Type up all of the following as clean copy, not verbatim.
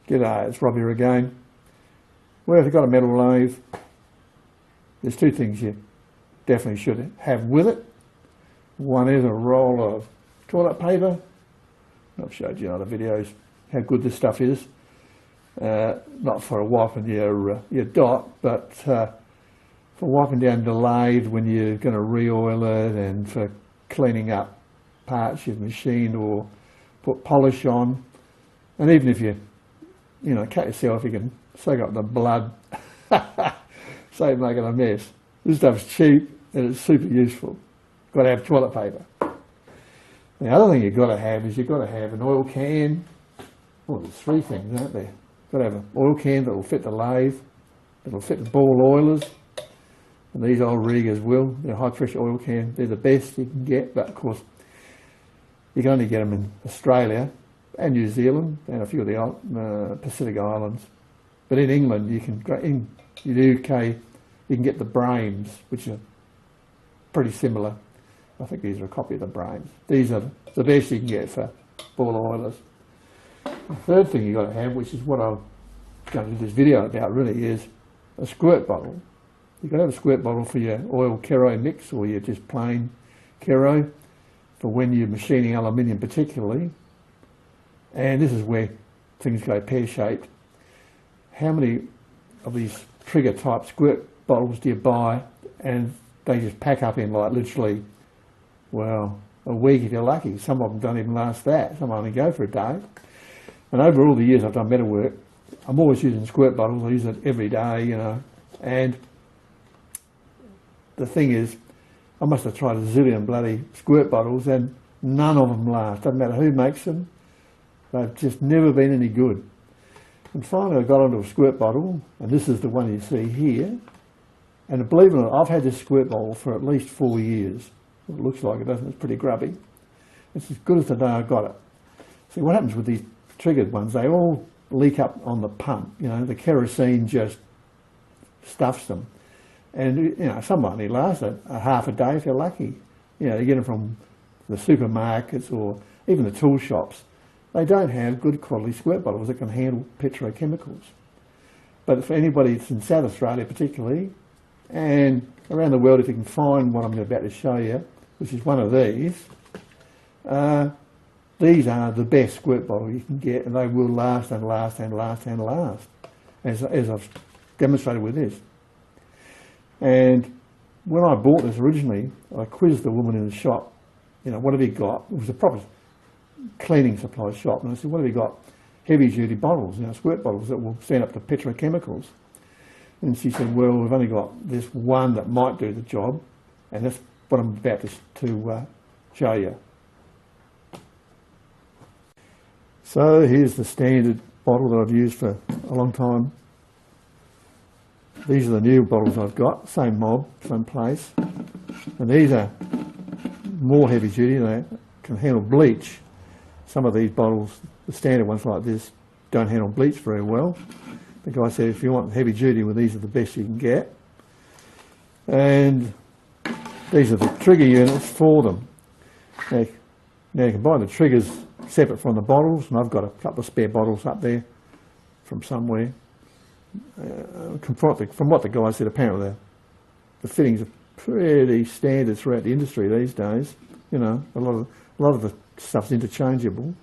G'day, it's Rob here again. Well, if you've got a metal lathe, there's two things you definitely should have with it. One is a roll of toilet paper. I've showed you in other videos how good this stuff is. Not for wiping your dot, but for wiping down the lathe when you're going to re-oil it, and for cleaning up parts you've machined or put polish on. And even if you cut yourself, you can soak up the blood, save making a mess. This stuff's cheap and it's super useful. Got to have toilet paper. The other thing you've got to have is you've got to have an oil can. Well, there's three things, aren't there? You've got to have an oil can that will fit the lathe, that'll fit the ball oilers, and these old riggers will. They're high pressure oil can. They're the best you can get, but of course you can only get them in Australia and New Zealand and a few of the Pacific Islands. But in England, you can, in the UK, you can get the Brames, which are pretty similar. I think these are a copy of the Brames. These are the best you can get for ball oilers. The third thing you've got to have, which is what I'm going to do this video about really, is a squirt bottle. You've got to have a squirt bottle for your oil Kero mix, or your just plain Kero, for when you're machining aluminium particularly. And this is where things go pear-shaped. How many of these trigger type squirt bottles do you buy and they just pack up in like literally, well, a week if you're lucky? Some of them don't even last that. Some only go for a day. And over all the years I've done metalwork, I'm always using squirt bottles. I use it every day, And the thing is, I must have tried a zillion bloody squirt bottles and none of them last. Doesn't matter who makes them. They've just never been any good. And finally I got onto a squirt bottle, and this is the one you see here. And believe it or not, I've had this squirt bottle for at least 4 years. It looks like it, doesn't it? It's pretty grubby. It's as good as the day I got it. See, what happens with these triggered ones, they all leak up on the pump. The kerosene just stuffs them. And, some only last a half a day if you're lucky. You get them from the supermarkets or even the tool shops. They don't have good quality squirt bottles that can handle petrochemicals. But for anybody that's in South Australia particularly, and around the world, if you can find what I'm about to show you, which is one of these are the best squirt bottle you can get, and they will last and last and last and last, as I've demonstrated with this. And when I bought this originally, I quizzed the woman in the shop, what have you got? It was a proper cleaning supply shop, and I said, what have you got? Heavy duty bottles, squirt bottles that will stand up to petrochemicals. And she said, well, we've only got this one that might do the job, and that's what I'm about to show you. So here's the standard bottle that I've used for a long time. These are the new bottles I've got, same mob, same place. And these are more heavy duty, they can handle bleach. Some of these bottles, the standard ones like this, don't handle bleach very well. The guy said if you want heavy duty, well, these are the best you can get. And these are the trigger units for them. Now you can buy the triggers separate from the bottles, and I've got a couple of spare bottles up there from somewhere. From what the guy said, apparently the fittings are pretty standard throughout the industry these days. A lot of the stuff's interchangeable.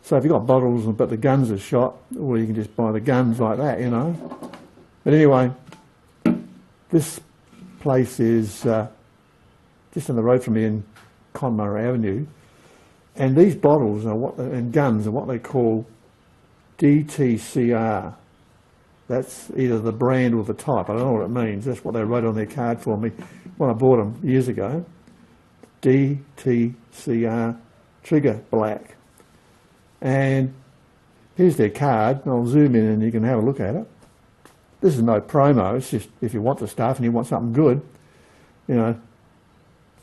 So if you've got bottles but the guns are shot, or you can just buy the guns like that, But anyway, this place is just on the road from me in Conmurray Avenue, and these bottles and guns are what they call DTCR. That's either the brand or the type. I don't know what it means. That's what they wrote on their card for me when I bought them years ago. DTCR trigger black. And here's their card. I'll zoom in and you can have a look at it. This is no promo. It's just if you want the stuff and you want something good,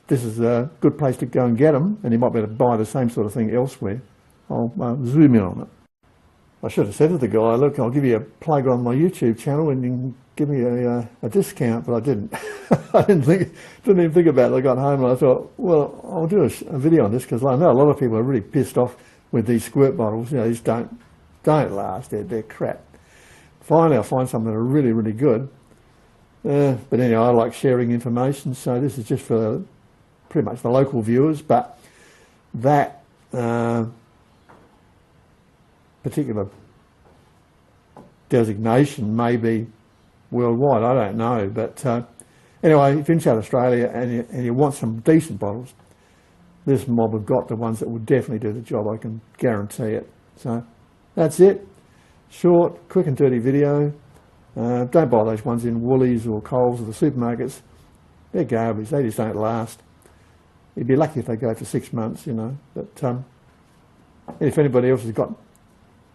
this is a good place to go and get them, and you might be able to buy the same sort of thing elsewhere. I'll zoom in on it. I should have said to the guy, look, I'll give you a plug on my YouTube channel and you can give me a discount, but I didn't. I didn't even think about it. I got home and I thought, well, I'll do a video on this because I know a lot of people are really pissed off with these squirt bottles. These don't don't last. They're crap. Finally, I'll find some that are really, really good. But anyway, I like sharing information, so this is just for pretty much the local viewers, but that particular designation may be worldwide, I don't know. But anyway, if you're in South Australia and you want some decent bottles, this mob have got the ones that will definitely do the job, I can guarantee it. So that's it. Short, quick and dirty video. Don't buy those ones in Woolies or Coles or the supermarkets. They're garbage, they just don't last. You'd be lucky if they go for 6 months, you know. But if anybody else has got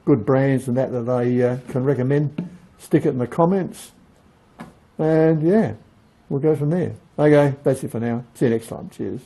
good brands and that they can recommend, stick it in the comments. And yeah, we'll go from there. Okay, that's it for now. See you next time. Cheers.